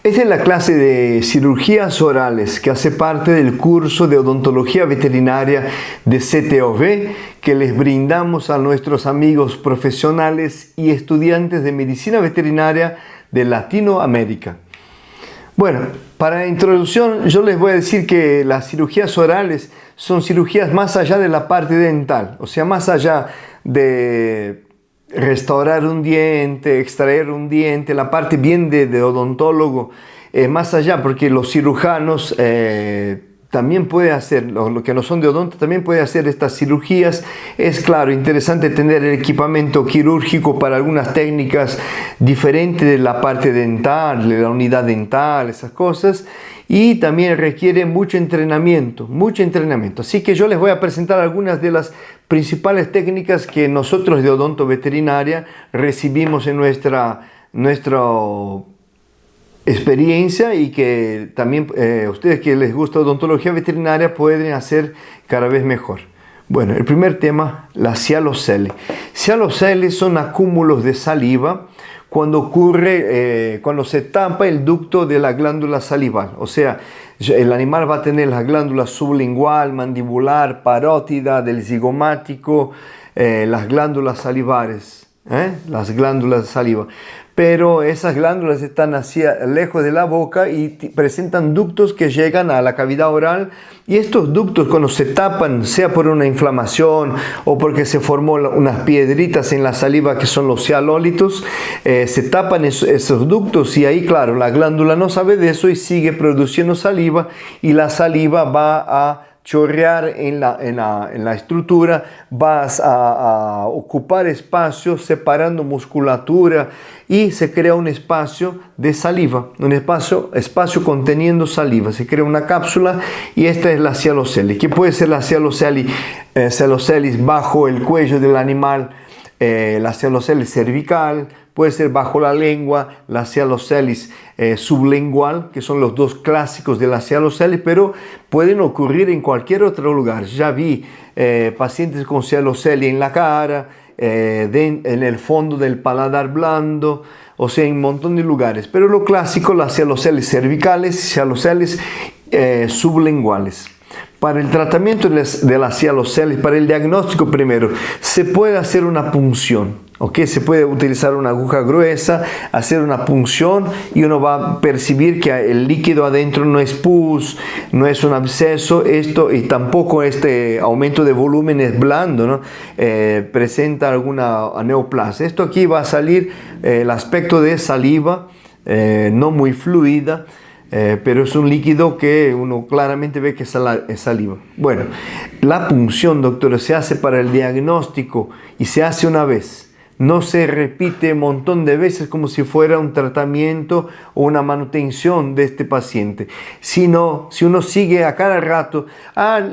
Esta es la clase de cirugías orales que hace parte del curso de odontología veterinaria de CTOV que les brindamos a nuestros amigos profesionales y estudiantes de medicina veterinaria de Latinoamérica. Bueno, para la introducción yo les voy a decir que las cirugías orales son cirugías más allá de la parte dental, o sea, más allá de restaurar un diente, extraer un diente, la parte bien de odontólogo, más allá, porque los cirujanos también pueden hacer, lo que no son de odonto también pueden hacer estas cirugías. Es claro, interesante tener el equipamiento quirúrgico para algunas técnicas diferentes de la parte dental, de la unidad dental, esas cosas. Y también requiere mucho entrenamiento. Así que yo les voy a presentar algunas de las principales técnicas que nosotros de Odonto Veterinaria recibimos en nuestra experiencia y que también ustedes que les gusta odontología veterinaria pueden hacer cada vez mejor. Bueno, el primer tema, la cialocele. Cialocele son acúmulos de saliva cuando ocurre, cuando se tapa el ducto de la glándula salival. O sea, el animal va a tener las glándulas sublingual, mandibular, parótida, del zigomático, las glándulas salivares, las glándulas de saliva. Pero esas glándulas están lejos de la boca y presentan ductos que llegan a la cavidad oral, y estos ductos cuando se tapan, sea por una inflamación o porque se formó unas piedritas en la saliva que son los cialólitos, se tapan esos ductos y ahí claro, la glándula no sabe de eso y sigue produciendo saliva, y la saliva va a chorrear en la estructura, vas a ocupar espacio separando musculatura y se crea un espacio de saliva, un espacio conteniendo saliva. Se crea una cápsula y esta es la cialocele. ¿Qué puede ser la cialocelis bajo el cuello del animal? La cialocelis cervical, puede ser bajo la lengua, la cialocelis sublingual, que son los dos clásicos de la cialocelis, pero pueden ocurrir en cualquier otro lugar. Ya vi pacientes con cialocelis en la cara, en el fondo del paladar blando, o sea, en un montón de lugares. Pero lo clásico, las cialocelis cervicales, cialocelis sublinguales. Para el tratamiento de la cialocelis, para el diagnóstico primero, se puede hacer una punción, ¿ok? Se puede utilizar una aguja gruesa, hacer una punción y uno va a percibir que el líquido adentro no es pus, no es un absceso, y tampoco este aumento de volumen es blando, ¿no? Presenta alguna neoplasia. Esto aquí va a salir el aspecto de saliva, no muy fluida, pero es un líquido que uno claramente ve que es saliva. Bueno, la punción, doctor, se hace para el diagnóstico y se hace una vez. No se repite un montón de veces como si fuera un tratamiento o una manutención de este paciente. Sino, si uno sigue a cada rato,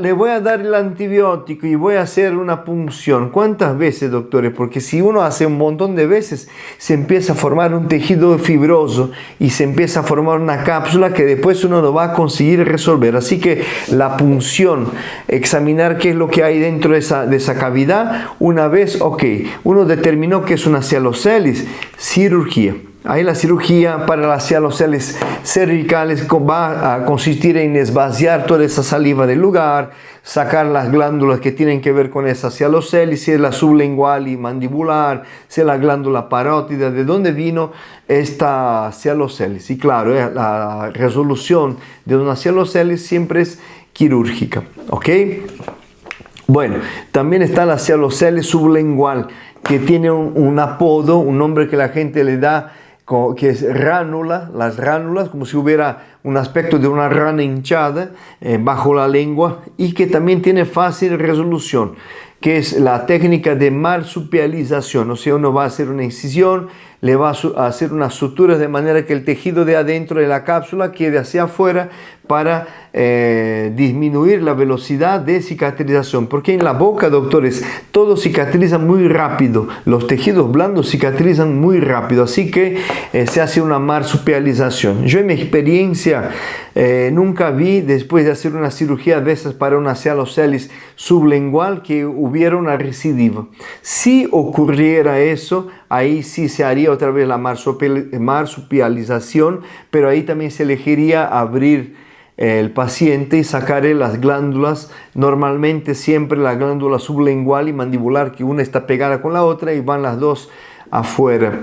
le voy a dar el antibiótico y voy a hacer una punción. ¿Cuántas veces, doctores? Porque si uno hace un montón de veces, se empieza a formar un tejido fibroso y se empieza a formar una cápsula que después uno no va a conseguir resolver. Así que la punción, examinar qué es lo que hay dentro de esa cavidad, una vez, ok, uno determinó que es una cialocelis, cirugía. Ahí la cirugía para las cialocelis cervicales va a consistir en esvaciar toda esa saliva del lugar, sacar las glándulas que tienen que ver con esa cialocelis, si es la sublingual y mandibular, si es la glándula parótida, de dónde vino esta cialocelis. Y claro, la resolución de una cialocelis siempre es quirúrgica, ¿ok? Bueno, también está la cialocelis sublingual, que tiene un apodo, un nombre que la gente le da, que es ránula, las ránulas, como si hubiera un aspecto de una rana hinchada bajo la lengua, y que también tiene fácil resolución, que es la técnica de marsupialización. O sea, uno va a hacer una incisión, le va a hacer unas suturas de manera que el tejido de adentro de la cápsula quede hacia afuera, para disminuir la velocidad de cicatrización, porque en la boca, doctores, todo cicatriza muy rápido, los tejidos blandos cicatrizan muy rápido, así que se hace una marsupialización. Yo en mi experiencia nunca vi, después de hacer una cirugía de esas para una sialocelis sublingual, que hubiera una recidiva. Si ocurriera eso, ahí sí se haría otra vez la marsupialización, pero ahí también se elegiría abrir el paciente y sacarle las glándulas, normalmente siempre la glándula sublingual y mandibular, que una está pegada con la otra y van las dos afuera.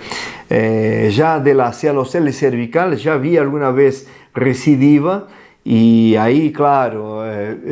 Ya de la sialocelis cervical ya vi alguna vez recidiva, y ahí, claro,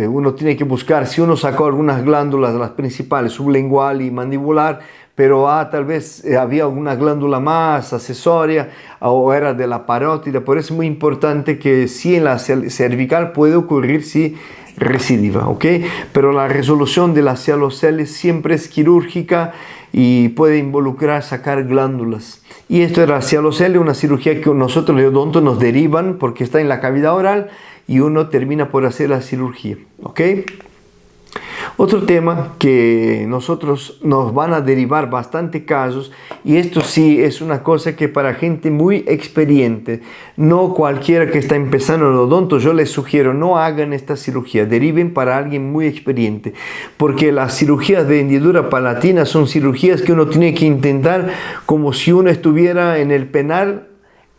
uno tiene que buscar, si uno sacó algunas glándulas, las principales, sublingual y mandibular, pero tal vez había alguna glándula más accesoria o era de la parótida. Por eso es muy importante que sí, en la cervical puede ocurrir sí recidiva, ¿ok? Pero la resolución de la sialocelis siempre es quirúrgica y puede involucrar sacar glándulas. Y esto era la sialocelis, una cirugía que nosotros los odontos nos derivan porque está en la cavidad oral y uno termina por hacer la cirugía, ¿ok? Otro tema que nosotros nos van a derivar bastante casos, y esto sí es una cosa que para gente muy experiente, no cualquiera que está empezando en odonto, yo les sugiero no hagan esta cirugía, deriven para alguien muy experiente, porque las cirugías de hendidura palatina son cirugías que uno tiene que intentar como si uno estuviera en el penal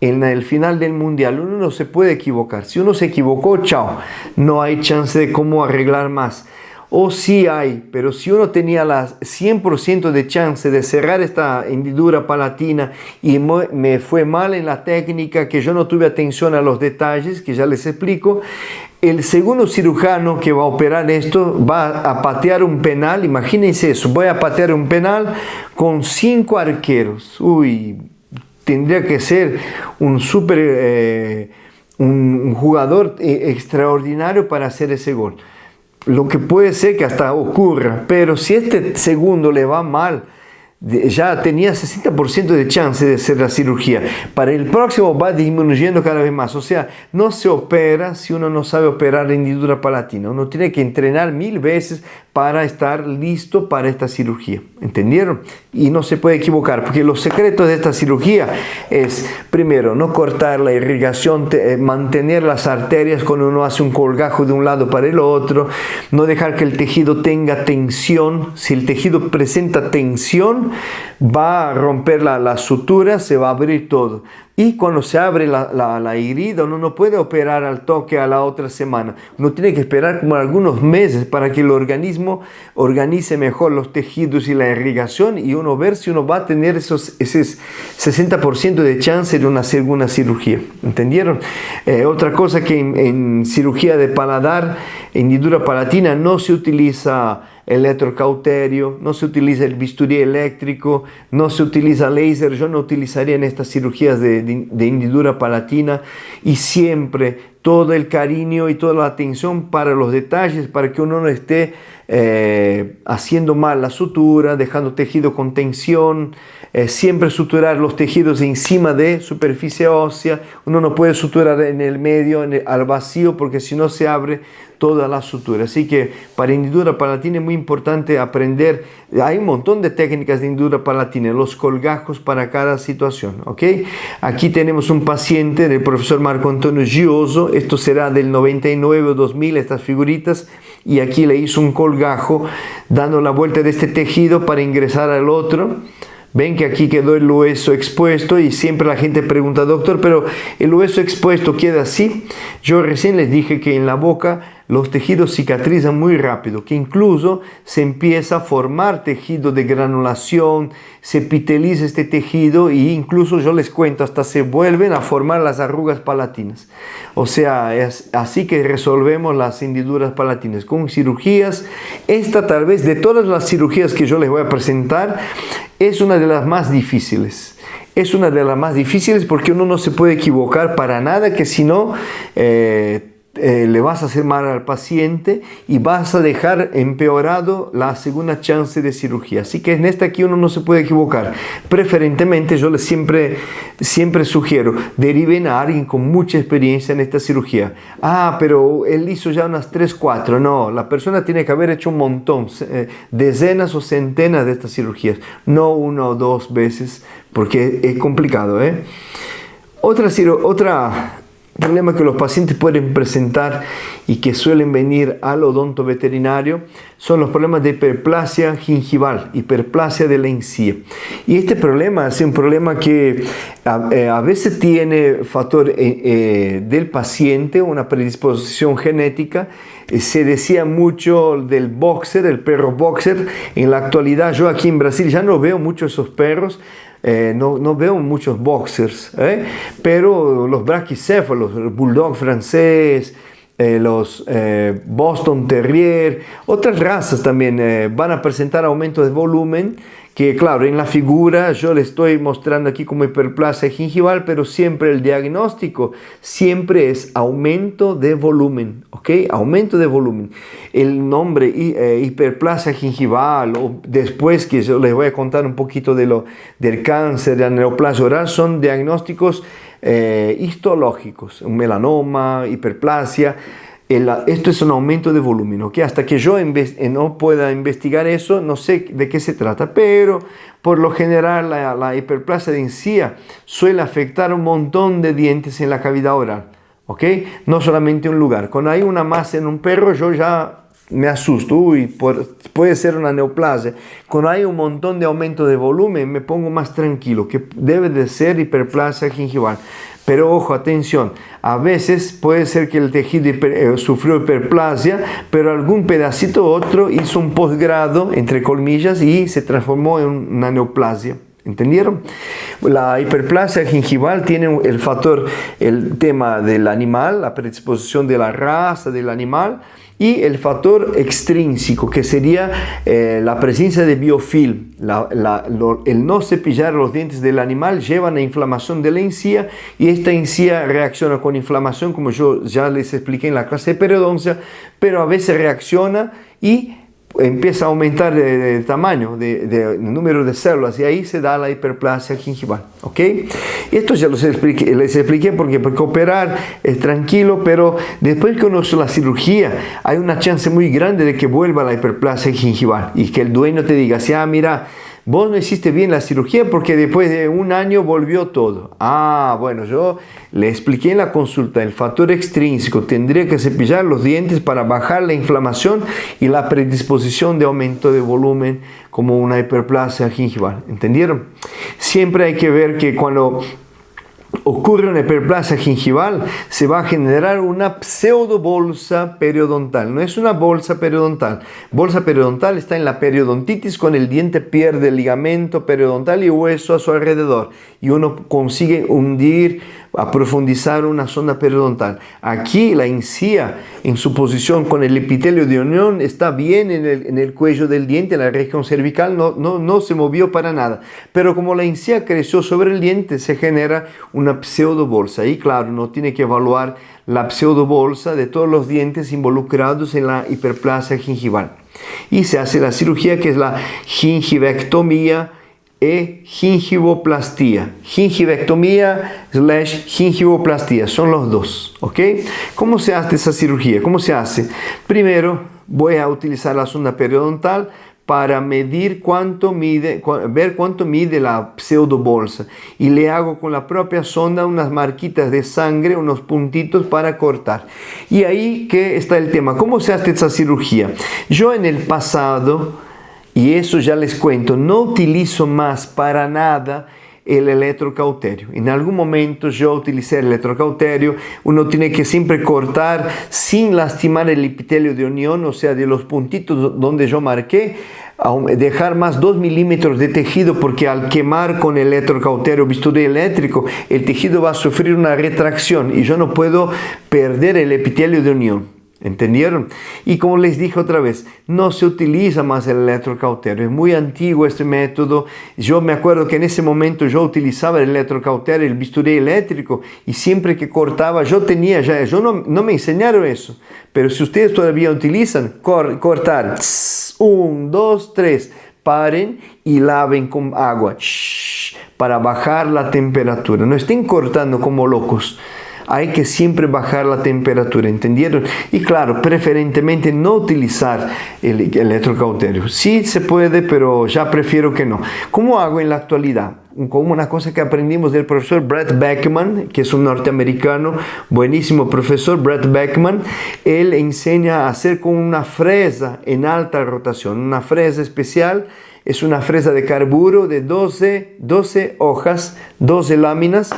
en el final del mundial. Uno no se puede equivocar, si uno se equivocó, chao, no hay chance de cómo arreglar más. O sí hay, pero si uno tenía las 100% de chance de cerrar esta hendidura palatina y me fue mal en la técnica, que yo no tuve atención a los detalles, que ya les explico, el segundo cirujano que va a operar esto va a patear un penal. Imagínense eso, voy a patear un penal con 5 arqueros. Uy, tendría que ser un jugador extraordinario para hacer ese gol. Lo que puede ser que hasta ocurra, pero si este segundo le va mal, ya tenía 60% de chance de hacer la cirugía. Para el próximo va disminuyendo cada vez más. O sea, no se opera si uno no sabe operar la hendidura palatina. Uno tiene que entrenar 1000 veces para estar listo para esta cirugía. ¿Entendieron? Y no se puede equivocar, porque los secretos de esta cirugía es, primero, no cortar la irrigación, mantener las arterias cuando uno hace un colgajo de un lado para el otro, no dejar que el tejido tenga tensión. Si el tejido presenta tensión, va a romper la sutura, se va a abrir todo. Y cuando se abre la herida, uno no puede operar al toque a la otra semana. Uno tiene que esperar como algunos meses para que el organismo organice mejor los tejidos y la irrigación, y uno ver si uno va a tener ese 60% de chance de una segunda cirugía. ¿Entendieron? Otra cosa que en cirugía de paladar, hendidura palatina, no se utiliza electrocauterio, no se utiliza el bisturí eléctrico, no se utiliza láser. Yo no utilizaría en estas cirugías de hendidura palatina, y siempre todo el cariño y toda la atención para los detalles, para que uno no esté haciendo mal la sutura, dejando tejido con tensión. Siempre suturar los tejidos encima de superficie ósea. Uno no puede suturar en el medio, al vacío, porque si no se abre toda la sutura. Así que para hendidura palatina es muy importante aprender. Hay un montón de técnicas de hendidura palatina, los colgajos para cada situación, ¿ok? Aquí tenemos un paciente del profesor Marco Antonio Gioso. Esto será del 99 o 2000, estas figuritas. Y aquí le hizo un colgajo dando la vuelta de este tejido para ingresar al otro. Ven que aquí quedó el hueso expuesto, y siempre la gente pregunta: doctor, pero el hueso expuesto queda así. Yo recién les dije que en la boca los tejidos cicatrizan muy rápido, que incluso se empieza a formar tejido de granulación, se epiteliza este tejido, e incluso yo les cuento, hasta se vuelven a formar las arrugas palatinas. O sea, es así que resolvemos las hendiduras palatinas, con cirugías. Esta, tal vez de todas las cirugías que yo les voy a presentar, es una de las más difíciles. Es una de las más difíciles porque uno no se puede equivocar para nada, que si no le vas a hacer mal al paciente y vas a dejar empeorado la segunda chance de cirugía. Así que en esta aquí uno no se puede equivocar. Preferentemente yo les siempre sugiero, deriven a alguien con mucha experiencia en esta cirugía. Pero él hizo ya unas 3, 4. No, la persona tiene que haber hecho un montón, decenas o centenas de estas cirugías, no 1 o 2 veces, porque es complicado. Otra problema que los pacientes pueden presentar y que suelen venir al odonto veterinario son los problemas de hiperplasia gingival, hiperplasia de la encía. Y este problema es un problema que a veces tiene factor del paciente, una predisposición genética. Se decía mucho del boxer, el perro boxer. En la actualidad yo aquí en Brasil ya no veo muchos esos perros. No veo muchos boxers, pero los braquicéfalos, el bulldog francés, los Boston Terrier, otras razas también van a presentar aumento de volumen, que claro, en la figura yo le estoy mostrando aquí como hiperplasia gingival, pero siempre el diagnóstico siempre es aumento de volumen, ¿ok? Aumento de volumen. El nombre hiperplasia gingival, o después que yo les voy a contar un poquito del cáncer, de la neoplasia oral, son diagnósticos histológicos, un melanoma, hiperplasia. Esto es un aumento de volumen, ¿ok? Hasta que yo no pueda investigar eso, no sé de qué se trata, pero por lo general la hiperplasia de encía suele afectar un montón de dientes en la cavidad oral, ¿ok? No solamente un lugar. Cuando hay una masa en un perro, yo ya me asusto, puede ser una neoplasia. Cuando hay un montón de aumento de volumen, me pongo más tranquilo, que debe de ser hiperplasia gingival. Pero ojo, atención, a veces puede ser que el tejido sufrió hiperplasia, pero algún pedacito u otro hizo un posgrado, entre comillas, y se transformó en una neoplasia. ¿Entendieron? La hiperplasia gingival tiene el tema del animal, la predisposición de la raza del animal, y el factor extrínseco, que sería la presencia de biofilm. El no cepillar los dientes del animal lleva a la inflamación de la encía, y esta encía reacciona con inflamación, como yo ya les expliqué en la clase de periodoncia, pero a veces reacciona y empieza a aumentar de tamaño, de número de células, y ahí se da la hiperplasia gingival, ¿ok? Esto ya les expliqué porque operar es tranquilo, pero después que uno hace la cirugía hay una chance muy grande de que vuelva la hiperplasia gingival y que el dueño te diga, mira, vos no hiciste bien la cirugía porque después de 1 año volvió todo. Bueno, yo le expliqué en la consulta, el factor extrínseco, tendría que cepillar los dientes para bajar la inflamación y la predisposición de aumento de volumen como una hiperplasia gingival. ¿Entendieron? Siempre hay que ver que cuando ocurre una hiperplasia gingival, se va a generar una pseudobolsa periodontal. No es una bolsa periodontal. Bolsa periodontal está en la periodontitis, cuando el diente pierde el ligamento periodontal y hueso a su alrededor, y uno consigue a profundizar una zona periodontal. Aquí la encía, en su posición con el epitelio de unión, está bien en el cuello del diente, la región cervical no se movió para nada. Pero como la encía creció sobre el diente, se genera una pseudobolsa. Y claro, uno tiene que evaluar la pseudobolsa de todos los dientes involucrados en la hiperplasia gingival. Y se hace la cirugía, que es la gingivectomía gingivoplastía. Gingivectomía/gingivoplastía, son los dos, ¿ok? ¿Cómo se hace esa cirugía? ¿Cómo se hace? Primero voy a utilizar la sonda periodontal para ver cuánto mide la pseudobolsa, y le hago con la propia sonda unas marquitas de sangre, unos puntitos para cortar. Y ahí que está el tema. ¿Cómo se hace esa cirugía? Yo en el pasado, y eso ya les cuento, no utilizo más para nada el electrocauterio. En algún momento yo utilicé el electrocauterio. Uno tiene que siempre cortar sin lastimar el epitelio de unión, o sea, de los puntitos donde yo marqué, dejar más 2 milímetros de tejido, porque al quemar con el electrocauterio bisturí eléctrico, el tejido va a sufrir una retracción y yo no puedo perder el epitelio de unión. ¿Entendieron? Y como les dije otra vez, no se utiliza más el electrocauterio. Es muy antiguo este método. Yo me acuerdo que en ese momento yo utilizaba el electrocauterio, el bisturí eléctrico, y siempre que cortaba, yo no me enseñaron eso. Pero si ustedes todavía utilizan, cortar, 1, 2, 3, paren y laven con agua para bajar la temperatura. No estén cortando como locos. Hay que siempre bajar la temperatura, ¿entendieron? Y claro, preferentemente no utilizar el electrocauterio. Sí se puede, pero ya prefiero que no. ¿Cómo hago en la actualidad? Como una cosa que aprendimos del profesor Brett Beckman, que es un norteamericano, buenísimo profesor Brett Beckman. Él enseña a hacer con una fresa en alta rotación, una fresa especial. Es una fresa de carburo de 12 hojas, 12 láminas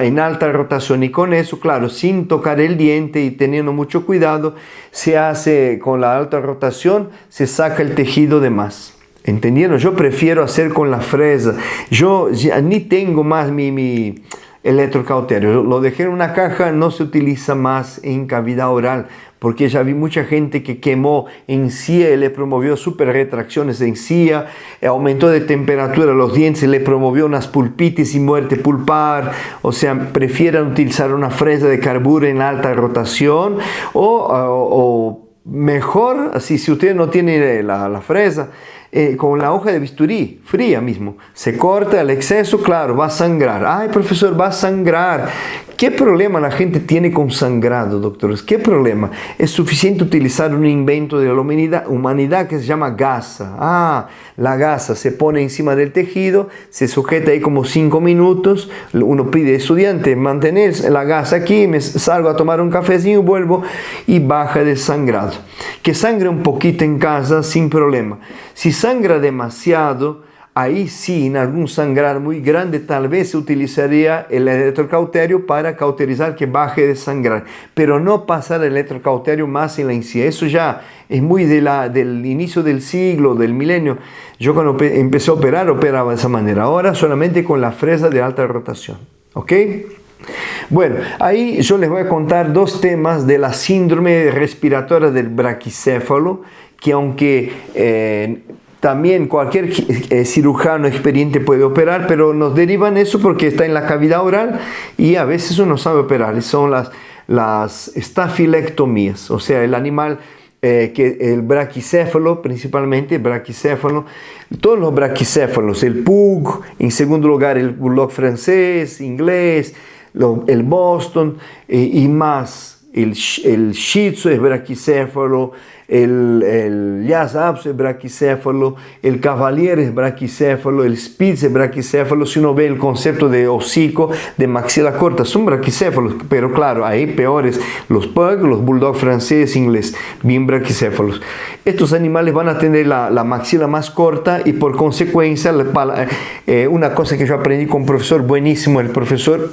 en alta rotación, y con eso, claro, sin tocar el diente y teniendo mucho cuidado, se hace con la alta rotación, se saca el tejido de más. ¿Entendieron? Yo prefiero hacer con la fresa. Yo ya ni tengo más mi electrocauterio. Lo dejé en una caja, no se utiliza más en cavidad oral, porque ya vi mucha gente que quemó encía y le promovió super retracciones de encía, aumentó de temperatura los dientes, le promovió unas pulpitis y muerte pulpar. O sea, prefieran utilizar una fresa de carburo en alta rotación o mejor, así si usted no tiene la fresa, con la hoja de bisturí, fría mismo, se corta el exceso, claro, va a sangrar. Ay, profesor, va a sangrar. ¿Qué problema la gente tiene con sangrado, doctores? ¿Qué problema? Es suficiente utilizar un invento de la humanidad que se llama gasa. La gasa se pone encima del tejido, se sujeta ahí como 5 minutos. Uno pide, estudiante, mantener la gasa aquí, me salgo a tomar un cafecito, vuelvo y baja el sangrado. Que sangre un poquito en casa sin problema. Si sangra demasiado, ahí sí, en algún sangrar muy grande, tal vez se utilizaría el electrocauterio para cauterizar que baje de sangrar, pero no pasar el electrocauterio más en la encía. Eso ya es muy del inicio del siglo, del milenio. Yo cuando empecé a operar, operaba de esa manera. Ahora solamente con la fresa de alta rotación. ¿Ok? Bueno, ahí yo les voy a contar 2 temas de la síndrome respiratoria del braquicéfalo, que aunque también cualquier cirujano experiente puede operar, pero nos derivan eso porque está en la cavidad oral y a veces uno sabe operar. Son las estafilectomías, o sea, el animal, el braquicéfalo, principalmente el braquicéfalo, todos los braquicéfalos, el pug, en segundo lugar el bulldog francés, inglés, el Boston y más. El Shih Tzu es braquicéfalo, el Lhasa Apso es braquicéfalo, el Cavalier es braquicéfalo, el Spitz es braquicéfalo. Si uno ve el concepto de hocico, de maxila corta, son braquicéfalos, pero claro, ahí peores los Pug, los Bulldog francés, inglés, bien braquicéfalos. Estos animales van a tener la maxila más corta y por consecuencia, una cosa que yo aprendí con un profesor buenísimo, el profesor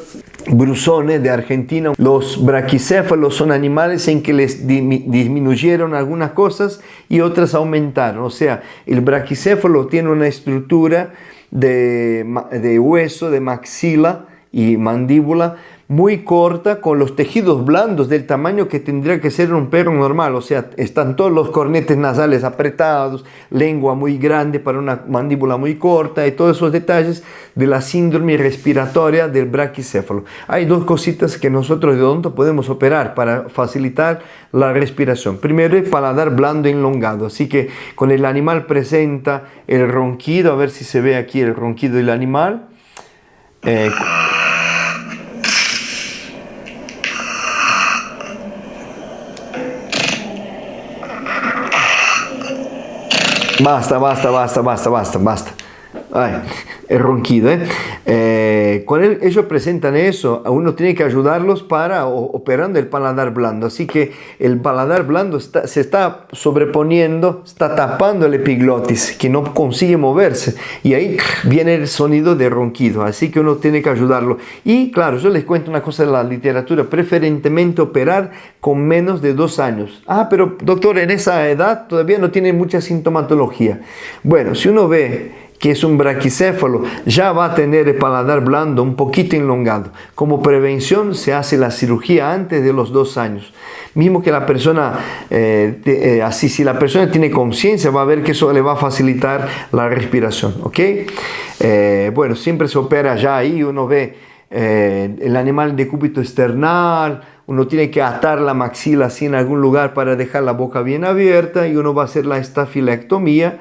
Brusone de Argentina, los braquicéfalos son animales en que les disminuyeron algunas cosas y otras aumentaron. O sea, el braquicéfalo tiene una estructura de hueso, de maxila y mandíbula muy corta, con los tejidos blandos del tamaño que tendría que ser un perro normal. O sea, están todos los cornetes nasales apretados, lengua muy grande para una mandíbula muy corta y todos esos detalles de la síndrome respiratoria del braquicéfalo. Hay 2 cositas que nosotros de odonto podemos operar para facilitar la respiración. Primero, el paladar blando elongado, así que con el animal presenta el ronquido, a ver si se ve aquí el ronquido del animal. Basta. Ay, el ronquido, ellos presentan eso, uno tiene que ayudarlos para operando el paladar blando. Así que el paladar blando se está sobreponiendo, está tapando el epiglotis, que no consigue moverse, y ahí viene el sonido de ronquido. Así que uno tiene que ayudarlo. Y claro, yo les cuento una cosa de la literatura: preferentemente operar con menos de 2 años. Pero doctor, en esa edad todavía no tiene mucha sintomatología. Bueno, si uno ve que es un braquicéfalo, ya va a tener el paladar blando un poquito enlongado. Como prevención se hace la cirugía antes de los 2 años. Mismo que la persona, así si la persona tiene conciencia, va a ver que eso le va a facilitar la respiración, ¿ok? Bueno, siempre se opera ya ahí, uno ve el animal de decúbito external, uno tiene que atar la maxila así en algún lugar para dejar la boca bien abierta y uno va a hacer la estafilectomía.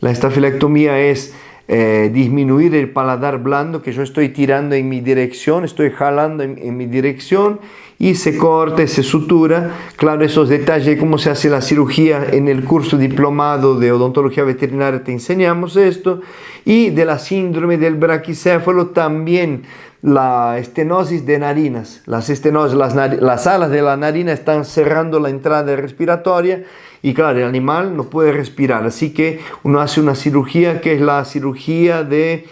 La estafilectomía es disminuir el paladar blando que yo estoy tirando en mi dirección, estoy jalando en mi dirección y se corta, se sutura. Claro, esos detalles de cómo se hace la cirugía en el curso diplomado de odontología veterinaria te enseñamos esto. Y de la síndrome del braquicéfalo también la estenosis de narinas. Las alas de la narina están cerrando la entrada respiratoria y claro, el animal no puede respirar. Así que uno hace una cirugía que es la cirugía de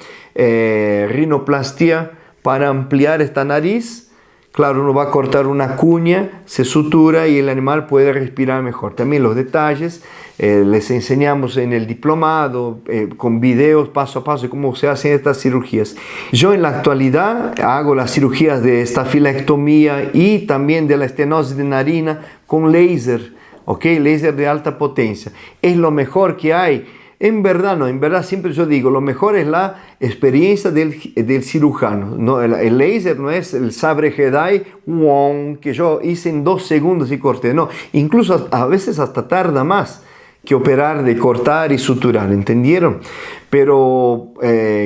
rinoplastia para ampliar esta nariz. Claro, uno va a cortar una cuña, se sutura y el animal puede respirar mejor. También los detalles les enseñamos en el diplomado con videos paso a paso de cómo se hacen estas cirugías. Yo en la actualidad hago las cirugías de estafilectomía y también de la estenosis de narina con láser, ¿ok? Láser de alta potencia. Es lo mejor que hay. En verdad siempre yo digo, lo mejor es la experiencia del cirujano. No, el láser no es el sabre Jedi que yo hice en 2 segundos y corté. No, incluso a veces hasta tarda más que operar de cortar y suturar, ¿entendieron? Pero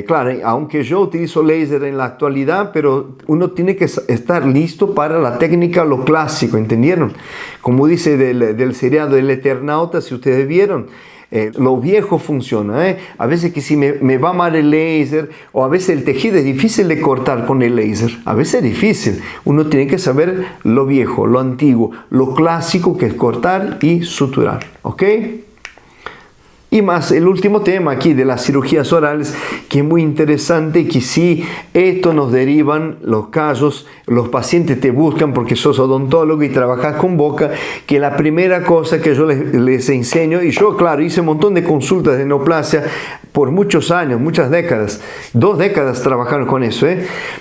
claro, aunque yo utilizo láser en la actualidad, pero uno tiene que estar listo para la técnica, lo clásico, ¿entendieron? Como dice del seriado El Eternauta, si ustedes vieron, lo viejo funciona, a veces que si me va mal el láser o a veces el tejido es difícil de cortar con el láser, a veces es difícil, uno tiene que saber lo viejo, lo antiguo, lo clásico que es cortar y suturar, ¿ok? Y más el último tema aquí de las cirugías orales, que es muy interesante, que si esto nos derivan los casos, los pacientes te buscan porque sos odontólogo y trabajas con boca, que la primera cosa que yo les enseño, y yo claro, hice un montón de consultas de neoplasia por muchos años, muchas décadas, 2 décadas trabajaron con eso,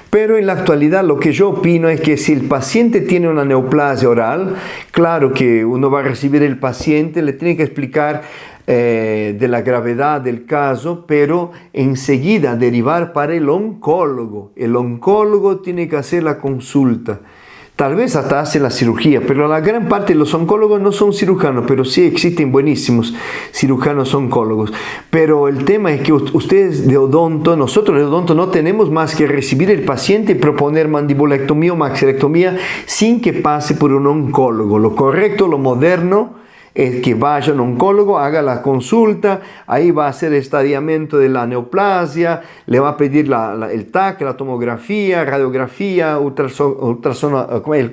pero en la actualidad lo que yo opino es que si el paciente tiene una neoplasia oral, claro que uno va a recibir el paciente, le tiene que explicar de la gravedad del caso, pero enseguida derivar para el oncólogo. El oncólogo tiene que hacer la consulta. Tal vez hasta hace la cirugía, pero la gran parte de los oncólogos no son cirujanos, pero sí existen buenísimos cirujanos oncólogos. Pero el tema es que ustedes de odonto, nosotros de odonto no tenemos más que recibir el paciente y proponer mandibulectomía o maxilectomía sin que pase por un oncólogo. Lo correcto, lo moderno, es que vaya a un oncólogo, haga la consulta, ahí va a hacer estadiamiento de la neoplasia, le va a pedir el TAC, la tomografía, radiografía,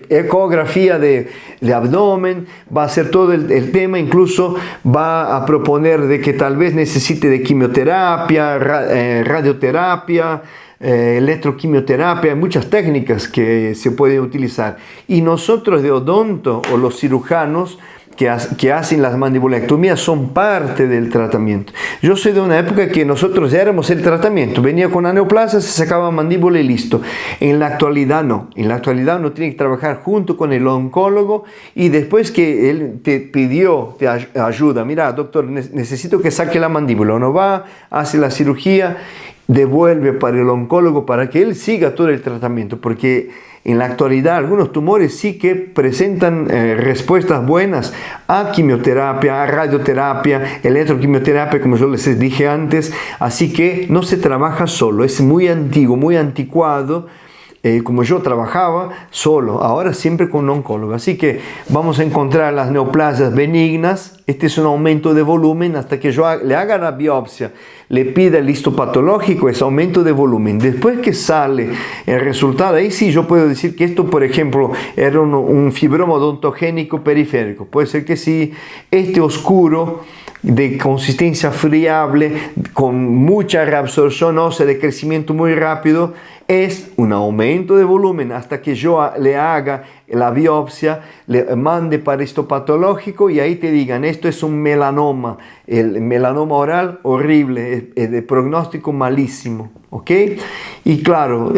ecografía de abdomen, va a hacer todo el tema, incluso va a proponer de que tal vez necesite de quimioterapia, radioterapia, electroquimioterapia, hay muchas técnicas que se pueden utilizar. Y nosotros de odonto o los cirujanos que hacen las mandibulectomías son parte del tratamiento. Yo soy de una época que nosotros ya éramos el tratamiento. Venía con la neoplasia, se sacaba mandíbula y listo. En la actualidad no. En la actualidad uno tiene que trabajar junto con el oncólogo y después que él te pidió ayuda, mira doctor, necesito que saque la mandíbula. Uno va, hace la cirugía, devuelve para el oncólogo para que él siga todo el tratamiento, porque en la actualidad algunos tumores sí que presentan respuestas buenas a quimioterapia, a radioterapia, electroquimioterapia, como yo les dije antes, así que no se trabaja solo, es muy antiguo, muy anticuado. Como yo trabajaba solo, ahora siempre con un oncólogo. Así que vamos a encontrar las neoplasias benignas. Este es un aumento de volumen hasta que yo le haga la biopsia, le pida el histopatológico, es aumento de volumen. Después que sale el resultado, ahí sí yo puedo decir que esto, por ejemplo, era un fibroma odontogénico periférico. Puede ser que sí, este oscuro, de consistencia friable, con mucha reabsorción ósea, de crecimiento muy rápido, es un aumento de volumen hasta que yo le haga la biopsia, le mande para histopatológico y ahí te digan, esto es un melanoma, el melanoma oral horrible, es de pronóstico malísimo, ¿ok? Y claro,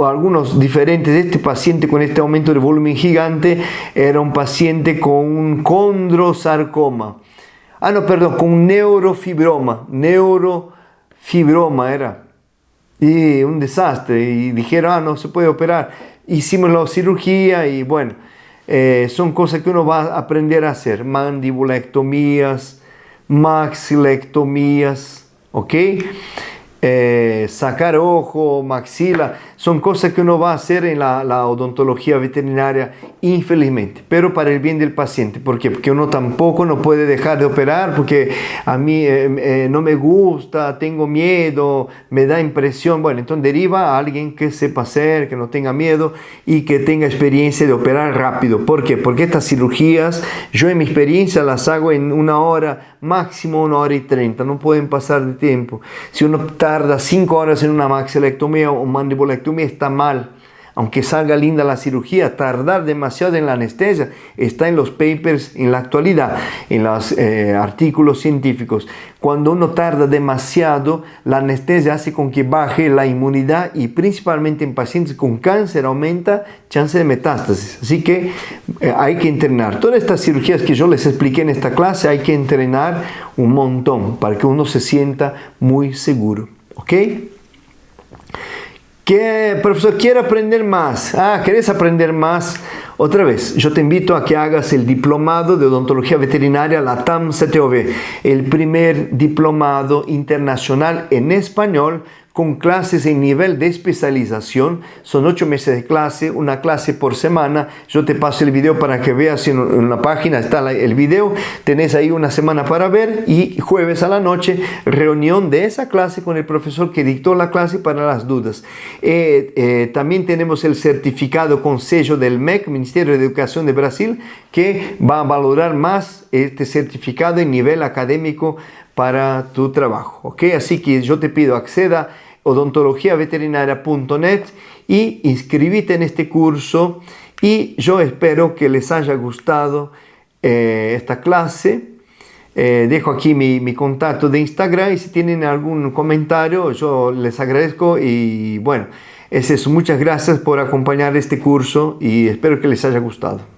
algunos diferentes de este paciente con este aumento de volumen gigante era un paciente con un condrosarcoma. No, perdón, con neurofibroma era. Y un desastre, y dijeron, no se puede operar. Hicimos la cirugía y bueno, son cosas que uno va a aprender a hacer. Mandibulectomías, maxilectomías, ¿ok? Sacar ojo, maxila, son cosas que uno va a hacer en la odontología veterinaria, infelizmente, pero para el bien del paciente. ¿Por qué? Porque uno tampoco no puede dejar de operar, porque a mí no me gusta, tengo miedo, me da impresión. Bueno, entonces deriva a alguien que sepa hacer, que no tenga miedo y que tenga experiencia de operar rápido. ¿Por qué? Porque estas cirugías, yo en mi experiencia las hago en 1 hora, máximo 1 hora y 30, no pueden pasar de tiempo. Si uno tarda 5 horas en una maxilectomía o mandibulectomía, está mal. Aunque salga linda la cirugía, tardar demasiado en la anestesia está en los papers en la actualidad, en los artículos científicos. Cuando uno tarda demasiado, la anestesia hace con que baje la inmunidad y principalmente en pacientes con cáncer aumenta chance de metástasis. Así que hay que entrenar. Todas estas cirugías que yo les expliqué en esta clase hay que entrenar un montón para que uno se sienta muy seguro. ¿Ok? ¿Qué, profesor, quiere aprender más? ¿Querés aprender más? Otra vez, yo te invito a que hagas el diplomado de odontología veterinaria, la TAM CTOV, el primer diplomado internacional en español con clases en nivel de especialización. Son 8 meses de clase, una clase por semana. Yo te paso el video para que veas en la página, está el video. Tenés ahí una semana para ver y jueves a la noche, reunión de esa clase con el profesor que dictó la clase para las dudas. También tenemos el certificado con sello del MEC, Ministerio de Educación de Brasil, que va a valorar más este certificado en nivel académico para tu trabajo, ¿ok? Así que yo te pido, acceda a odontologiaveterinaria.net y inscríbete en este curso y yo espero que les haya gustado esta clase. Dejo aquí mi contacto de Instagram y si tienen algún comentario yo les agradezco y bueno, es eso. Muchas gracias por acompañar este curso y espero que les haya gustado.